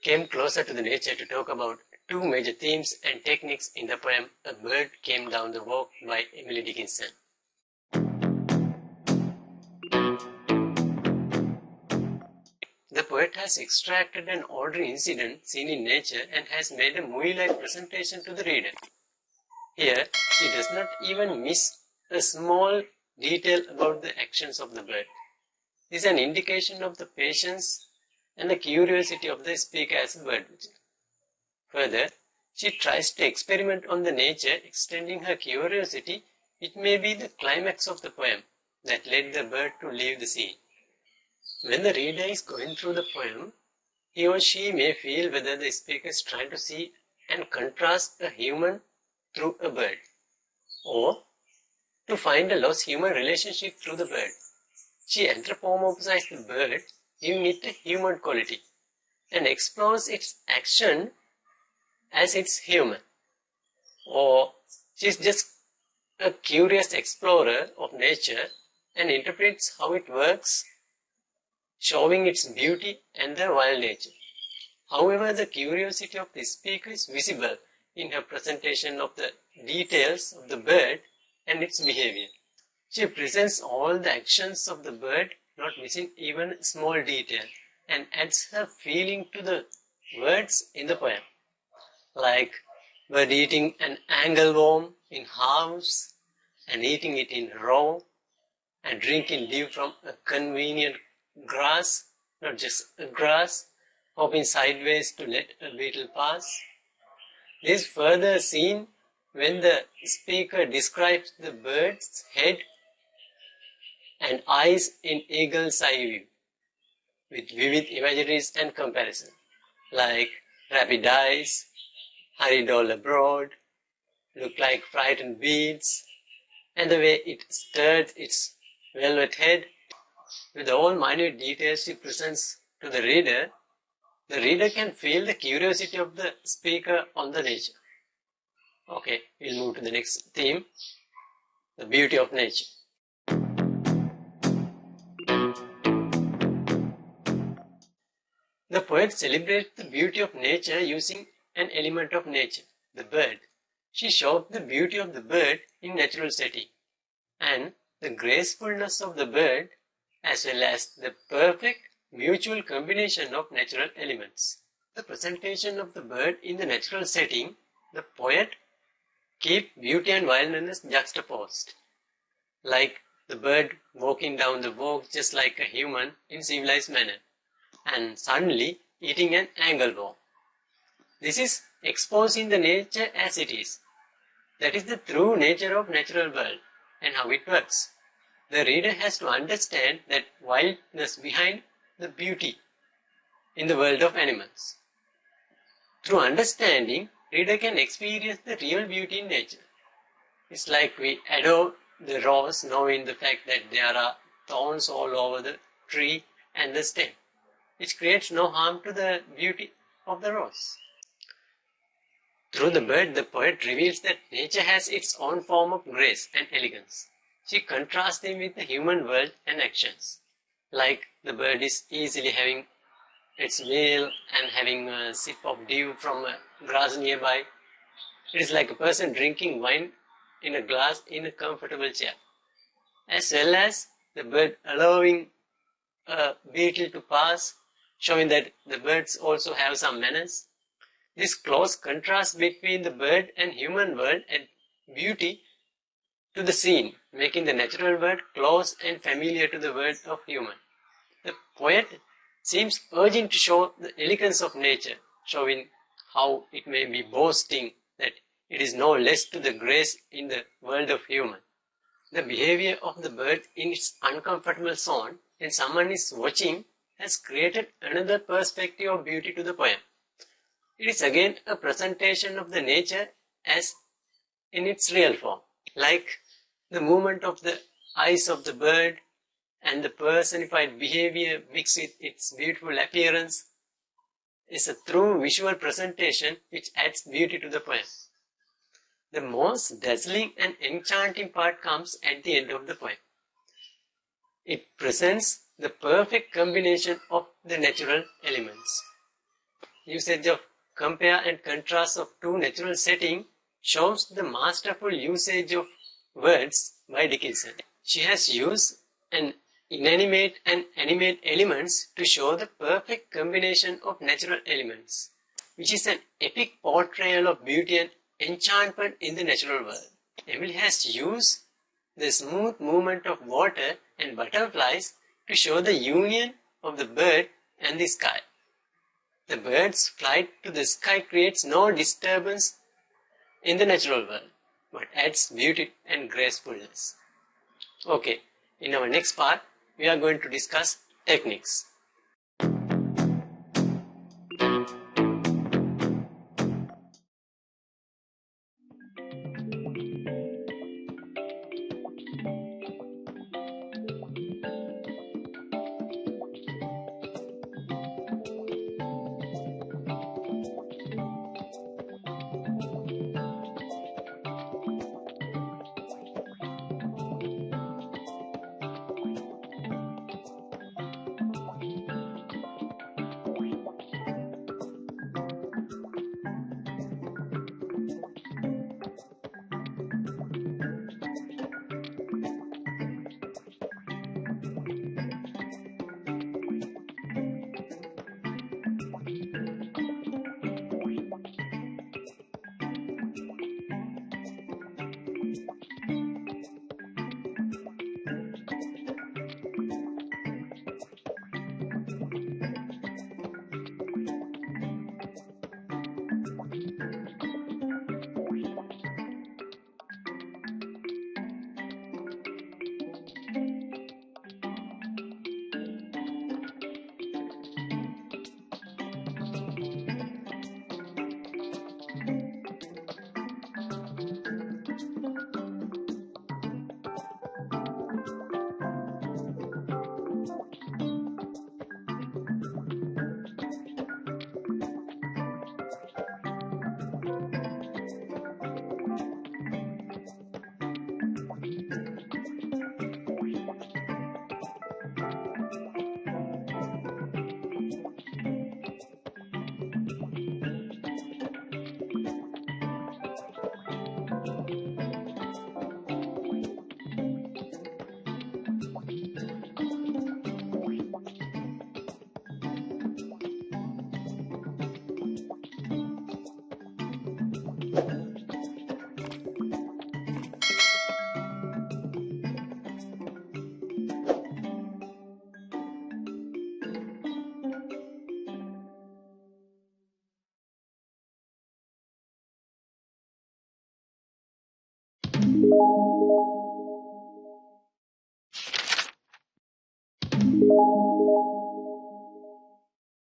came closer to the nature to talk about two major themes and techniques in the poem A Bird Came Down the Walk by Emily Dickinson. The poet has extracted an ordinary incident seen in nature and has made a movie-like presentation to the reader. Here, she does not even miss a small detail about the actions of the bird. This is an indication of the patience and the curiosity of the speaker as a bird watcher. Further, she tries to experiment on the nature, extending her curiosity. It may be the climax of the poem that led the bird to leave the scene. When the reader is going through the poem, he or she may feel whether the speaker is trying to see and contrast a human through a bird, or to find a lost human relationship through the bird. She anthropomorphizes the bird, giving it a human quality, and explores its action as it's human. Or she's just a curious explorer of nature and interprets how it works, showing its beauty and the wild nature. However, the curiosity of the speaker is visible in her presentation of the details of the bird and its behavior. She presents all the actions of the bird, not missing even a small detail, and adds her feeling to the words in the poem, like bird eating an angleworm in halves and eating it in raw, and drinking dew from a convenient grass, not just a grass, hopping sideways to let a beetle pass. This is further seen when the speaker describes the bird's head and eyes in eagle's eye view, with vivid imageries and comparison, like rapid eyes, hurried all abroad, look like frightened beads, and the way it stirs its velvet head. With all minute details she presents to the reader can feel the curiosity of the speaker on the nature. Okay, we'll move to the next theme, the beauty of nature. The poet celebrates the beauty of nature using an element of nature, the bird. She shows the beauty of the bird in natural setting and the gracefulness of the bird, as well as the perfect mutual combination of natural elements. The presentation of the bird in the natural setting, the poet keeps beauty and wildness juxtaposed, like the bird walking down the walk just like a human in civilized manner, and suddenly eating an angleworm. This is exposing the nature as it is. That is the true nature of natural world and how it works. The reader has to understand that wildness behind the beauty in the world of animals. Through understanding, reader can experience the real beauty in nature. It's like we adore the rose, knowing the fact that there are thorns all over the tree and the stem, which creates no harm to the beauty of the rose. Through the bird, the poet reveals that nature has its own form of grace and elegance. She contrasts them with the human world and actions, like the bird is easily having its meal and having a sip of dew from a grass nearby. It is like a person drinking wine in a glass in a comfortable chair, as well as the bird allowing a beetle to pass, showing that the birds also have some manners. This close contrast between the bird and human world and beauty to the scene, making the natural world close and familiar to the world of human. The poet seems urging to show the elegance of nature, showing how it may be boasting that it is no less to the grace in the world of human. The behavior of the bird in its uncomfortable zone when someone is watching has created another perspective of beauty to the poem. It is again a presentation of the nature as in its real form, like the movement of the eyes of the bird and the personified behavior mixed with its beautiful appearance is a true visual presentation which adds beauty to the poem. The most dazzling and enchanting part comes at the end of the poem. It presents the perfect combination of the natural elements. usage of compare and contrast of two natural settings shows the masterful usage of words by Dickinson. She has used an inanimate and animate elements to show the perfect combination of natural elements, which is an epic portrayal of beauty and enchantment in the natural world. Emily has used the smooth movement of water and butterflies to show the union of the bird and the sky. The bird's flight to the sky creates no disturbance in the natural world, but adds beauty and gracefulness. Okay, in our next part, we are going to discuss techniques.